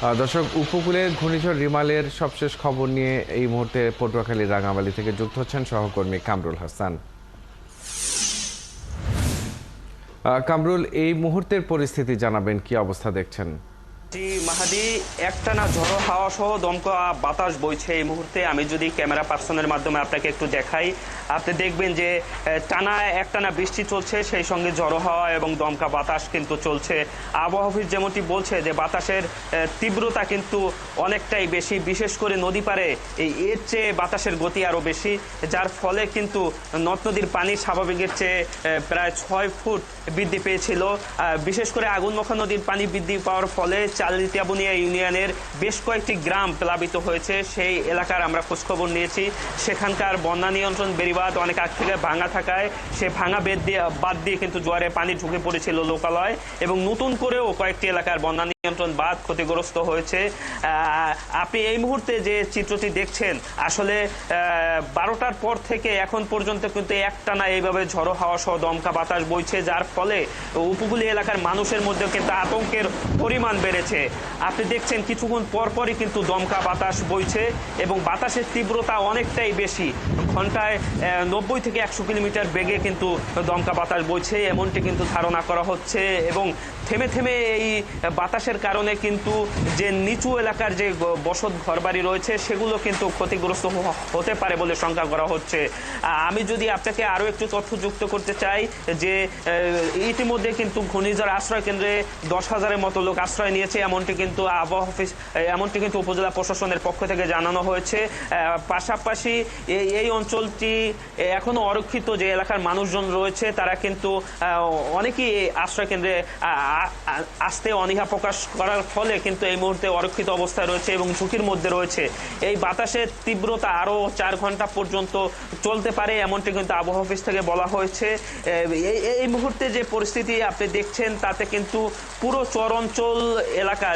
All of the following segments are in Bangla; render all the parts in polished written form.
দর্শক, উপকূলে ঘূর্ণিঝড় রিমালের সবশেষ খবর নিয়ে এই মুহূর্তে পটুয়াখালীর রাঙামালি থেকে যুক্ত হচ্ছেন সহকর্মী কামরুল হাসান। কামরুল, এই মুহূর্তের পরিস্থিতি জানাবেন, কি অবস্থা দেখছেন? জি মাহাদি, একটানা ঝড়ো হাওয়া সহ দমকা বাতাস বইছে এই মুহূর্তে। আমি যদি ক্যামেরা পার্সনের মাধ্যমে আপনাকে একটু দেখাই, আপনি দেখবেন যে একটানা বৃষ্টি চলছে, সেই সঙ্গে ঝড়ো হাওয়া এবং দমকা বাতাস কিন্তু চলছে। আবহাওয়া অফিস যেমনটি বলছে যে বাতাসের তীব্রতা কিন্তু অনেকটাই বেশি, বিশেষ করে নদী পারে এর চেয়ে বাতাসের গতি আরও বেশি, যার ফলে কিন্তু নদ নদীর পানি স্বাভাবিকের চেয়ে প্রায় 6 ফুট বৃদ্ধি পেয়েছিল। বিশেষ করে আগুনমুখা নদীর পানি বৃদ্ধি পাওয়ার ফলে চালিতিয়াবুনিয়া ইউনিয়নের বেশ কয়েকটি গ্রাম প্লাবিত হয়েছে। সেই এলাকার আমরা খোঁজখবর নিয়েছি। সেখানকার বন্যা নিয়ন্ত্রণ বেড়িবাঁধ অনেক আগ থেকে ভাঙা থাকায় সে ভাঙা বাদ দিয়ে কিন্তু জোয়ারে পানি ঢুকে পড়েছিল লোকালয়, এবং নতুন করেও কয়েকটি এলাকার বন্যা নিয়ন্ত্রণ বাঁধ ক্ষতিগ্রস্ত হয়েছে। আপনি এই মুহূর্তে যে চিত্রটি দেখছেন, আসলে 12টার পর থেকে এখন পর্যন্ত কিন্তু একটানা এইভাবে ঝড়ো হাওয়া সহ দমকা বাতাস বইছে, যার ফলে উপকূলীয় এলাকার মানুষের মধ্যে কিন্তু আতঙ্কের পরিমাণ বেড়েছে। আপনি দেখছেন কিছুক্ষণ পরপরই কিন্তু দমকা বাতাস বইছে এবং বাতাসের তীব্রতা অনেকটাই বেশি। ঘন্টায় 90 থেকে 100 কিলোমিটার বেগে কিন্তু দমকা বাতাস বইছে, এমনটি কিন্তু ধারণা করা হচ্ছে। এবং থেমে থেমে এই বাতাসের কারণে কিন্তু যে নিচু এলাকার যে বসত ঘরবাড়ি রয়েছে সেগুলো কিন্তু ক্ষতিগ্রস্ত হতে পারে বলে শঙ্কা করা হচ্ছে। আমি যদি আপনাকে আরও একটু তথ্য যুক্ত করতে চাই যে ইতিমধ্যে কিন্তু ঘূর্ণিঝড় আশ্রয় কেন্দ্রে 10,000-এর মতো লোক আশ্রয় নিয়েছে, এমনটি কিন্তু আবহাওয়া অফিস, এমনটি কিন্তু উপজেলা প্রশাসনের পক্ষ থেকে জানানো হয়েছে। পাশাপাশি এই অঞ্চলটি এখনো অরক্ষিত যে এলাকার মানুষজন রয়েছে তারা কিন্তু অনেকেই আশ্রয় কেন্দ্রে আসতে অনীহা প্রকাশ করার ফলে কিন্তু এই মুহূর্তে অরক্ষিত অবস্থায় রয়েছে এবং ঝুঁকির মধ্যে রয়েছে। এই বাতাসের তীব্রতা আরও 4 ঘন্টা পর্যন্ত চলতে পারে, এমনটি কিন্তু আবহাওয়া অফিস থেকে বলা হয়েছে। এই মুহূর্তে যে পরিস্থিতি আপনি দেখছেন তাতে কিন্তু পুরো চরাঞ্চল এলাকা,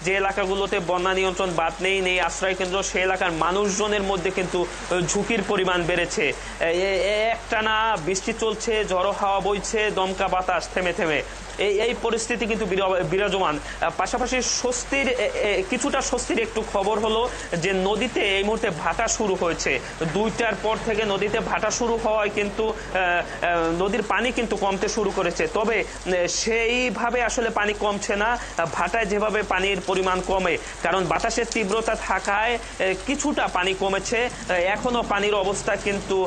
যে এলাকাগুলোতে বন্যা নিয়ন্ত্রণ বাঁধ নেই আশ্রয় কেন্দ্র, সেই এলাকার মানুষজনের মধ্যে কিন্তু ঝুঁকির পরিমাণ বেড়েছে। একটানা বৃষ্টি চলছে, ঝড়ো হাওয়া বইছে, দমকা বাতাস থেমে থেমে, এই পরিস্থিতি কিন্তু বিরাজমান। পাশাপাশি কিছুটা স্বস্তির একটু খবর হলো যে নদীতে এই মুহূর্তে ভাটা শুরু হয়েছে। 2টার পর থেকে নদীতে ভাটা শুরু হওয়ায় কিন্তু নদীর পানি কিন্তু কমতে শুরু করেছে। তবে সেইভাবে আসলে পানি কমছে না ভাটায় যেভাবে পানির পরিমাণ কমে, কারণ বাতাসের তীব্রতা থাকায় কিছুটা পানি কমেছে। এখনো পানির অবস্থা কিন্তু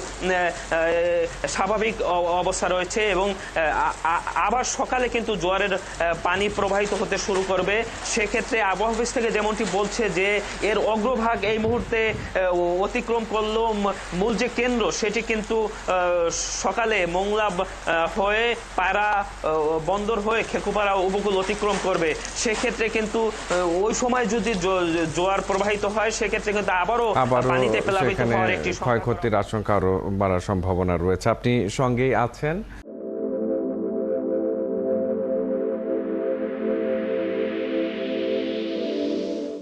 স্বাভাবিক অবস্থা রয়েছে এবং আবার সকালে কিন্তু জোয়ারের পানি প্রবাহিত হতে শুরু করবে। সেক্ষেত্রে আবহাওয়া অফিস থেকে যেমনটি বলছে যে এর অগ্রভাগ এই মুহূর্তে অতিক্রম করলো মূল যে কেন্দ্র সেটি কিন্তু সকালে মোংলা হয়ে পায়রা বন্দর হয়ে খেকুপাড়া উপকূল অতিক্রম করবে। সেক্ষেত্রে কিন্তু ওই সময় যদি জোয়ার প্রবাহিত হয় সেক্ষেত্রে কিন্তু আবারও পানিতে প্লাবিত হওয়ার একটি ক্ষয়ক্ষতির আশঙ্কা আরো বাড়ার সম্ভাবনা রয়েছে। আপনি সঙ্গেই আছেন।